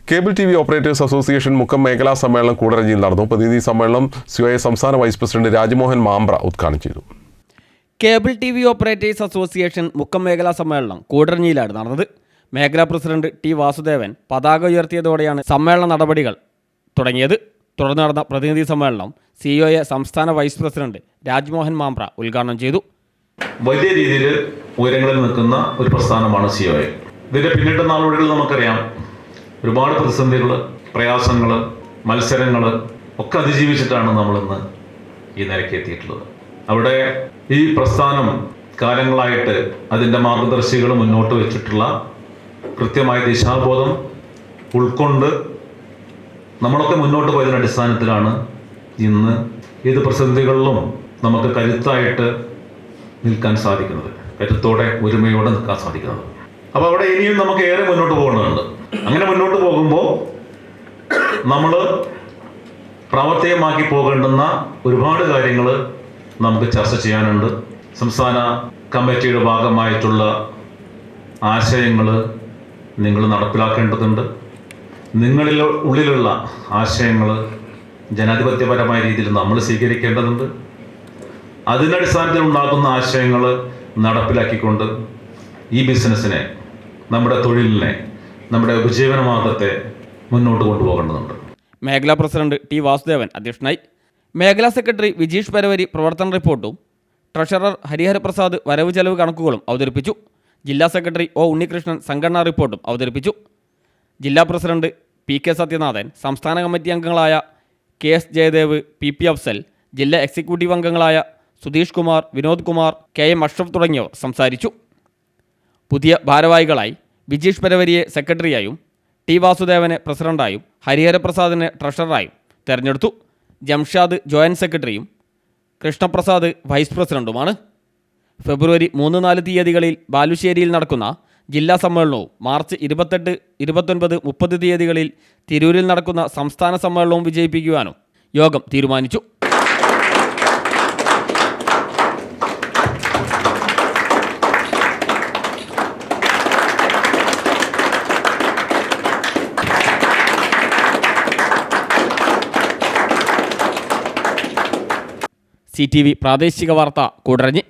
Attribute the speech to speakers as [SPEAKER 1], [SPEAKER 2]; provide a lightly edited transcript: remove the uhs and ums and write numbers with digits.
[SPEAKER 1] Cable T V operators association Mukkam മേഖലാ സമ്മേളനം കൂടരഞ്ഞിയിൽ നടന്നു. പ്രതിനിധി സമ്മേളനം സിഒഎ സംസ്ഥാന വൈസ് പ്രസിഡന്റ് രാജ്മോഹൻ മാമ്പ്ര ഉദ്ഘാടനം ചെയ്തു.
[SPEAKER 2] Cable T V operators association Mukkam മേഖലാ സമ്മേളനം കൂടരഞ്ഞിയിലാണ് നടന്നത്. മേഖലാ പ്രസിഡന്റ് ടി വാസുദേവൻ പതാക ഉയർത്തിയതോടെയാണ് സമ്മേളന നടപടികൾ തുടങ്ങിയത്. തുടർന്ന് നടന്ന പ്രതിനിധി സമ്മേളനം സിഒഎ സംസ്ഥാന വൈസ് പ്രസിഡന്റ് രാജ്മോഹൻ മാമ്പ്ര ഉദ്ഘാടനം ചെയ്തു.
[SPEAKER 3] വലിയ രീതിയിൽ ഉയരങ്ങളിൽ നിൽക്കുന്ന ഒരു പ്രസ്ഥാനമാണ് സിഒഎ. ഇതിന്റെ പിന്നിട്ട നാളുകളിൽ നമുക്കറിയാം, ഒരുപാട് പ്രതിസന്ധികൾ, പ്രയാസങ്ങൾ, മത്സരങ്ങൾ ഒക്കെ അതിജീവിച്ചിട്ടാണ് നമ്മളിന്ന് ഈ നിലയ്ക്ക് എത്തിയിട്ടുള്ളത്. അവിടെ ഈ പ്രസ്ഥാനം കാലങ്ങളായിട്ട് അതിൻ്റെ മാർഗദർശികൾ മുന്നോട്ട് വെച്ചിട്ടുള്ള കൃത്യമായ ദിശാബോധം ഉൾക്കൊണ്ട് നമ്മളൊക്കെ മുന്നോട്ട് പോയതിൻ്റെ അടിസ്ഥാനത്തിലാണ് ഇന്ന് ഏത് പ്രതിസന്ധികളിലും നമുക്ക് കരുത്തായിട്ട് നിൽക്കാൻ സാധിക്കുന്നത്, കരുത്തോടെ ഒരുമയോടെ നിൽക്കാൻ സാധിക്കുന്നത്. അപ്പോൾ അവിടെ ഇനിയും നമുക്ക് ഏറെ മുന്നോട്ട് പോകേണ്ടതുണ്ട്. അങ്ങനെ മുന്നോട്ട് പോകുമ്പോൾ നമ്മൾ പ്രാവർത്തികമാക്കി പോകേണ്ടുന്ന ഒരുപാട് കാര്യങ്ങൾ നമുക്ക് ചർച്ച ചെയ്യാനുണ്ട്. സംസ്ഥാന കമ്മിറ്റിയുടെ ഭാഗമായിട്ടുള്ള ആശയങ്ങൾ നിങ്ങൾ നടപ്പിലാക്കേണ്ടതുണ്ട്. നിങ്ങളിൽ ഉള്ളിലുള്ള ആശയങ്ങൾ ജനാധിപത്യപരമായ രീതിയിൽ നമ്മൾ സ്വീകരിക്കേണ്ടതുണ്ട്. അതിൻ്റെ അടിസ്ഥാനത്തിൽ ഉണ്ടാക്കുന്ന ആശയങ്ങൾ നടപ്പിലാക്കിക്കൊണ്ട് ഈ ബിസിനസ്സിനെ, നമ്മുടെ തൊഴിലിനെ, നമ്മുടെ ഉപജീവനമാർഗത്തെ മുന്നോട്ട് കൊണ്ടുപോകേണ്ടതുണ്ട്.
[SPEAKER 2] മേഖലാ പ്രസിഡന്റ് ടി വാസുദേവൻ അധ്യക്ഷനായി. മേഖലാ സെക്രട്ടറി വിജീഷ് പരവരി പ്രവർത്തന റിപ്പോർട്ടും ട്രഷറർ ഹരിഹരപ്രസാദ് വരവ് ചെലവ് കണക്കുകളും അവതരിപ്പിച്ചു. ജില്ലാ സെക്രട്ടറി ഒ ഉണ്ണികൃഷ്ണൻ സംഘടനാ റിപ്പോർട്ടും അവതരിപ്പിച്ചു. ജില്ലാ പ്രസിഡന്റ് പി കെ സത്യനാഥൻ, സംസ്ഥാന കമ്മിറ്റി അംഗങ്ങളായ K S Jayadev, P P Afsal, ജില്ലാ എക്സിക്യൂട്ടീവ് അംഗങ്ങളായ സുധീഷ് കുമാർ, വിനോദ് കുമാർ, കെ എം അഷ്റഫ് തുടങ്ങിയവർ സംസാരിച്ചു. പുതിയ ഭാരവാഹികളായി വിജീഷ് പരവരിയെ സെക്രട്ടറിയായും ടി വാസുദേവനെ പ്രസിഡന്റായും ഹരിഹരപ്രസാദിനെ ട്രഷററായും തെരഞ്ഞെടുത്തു. ജംഷാദ് ജോയിന്റ് സെക്രട്ടറിയും കൃഷ്ണപ്രസാദ് വൈസ് പ്രസിഡന്റുമാണ്. ഫെബ്രുവരി 3-4 തീയതികളിൽ ബാലുശ്ശേരിയിൽ നടക്കുന്ന ജില്ലാ സമ്മേളനവും മാർച്ച് 28, 29, 30 തീയതികളിൽ തിരൂരിൽ നടക്കുന്ന സംസ്ഥാന സമ്മേളനവും വിജയിപ്പിക്കുവാനും യോഗം തീരുമാനിച്ചു. CTV പ്രാദേശിക വാർത്ത കൂടരഞ്ഞി.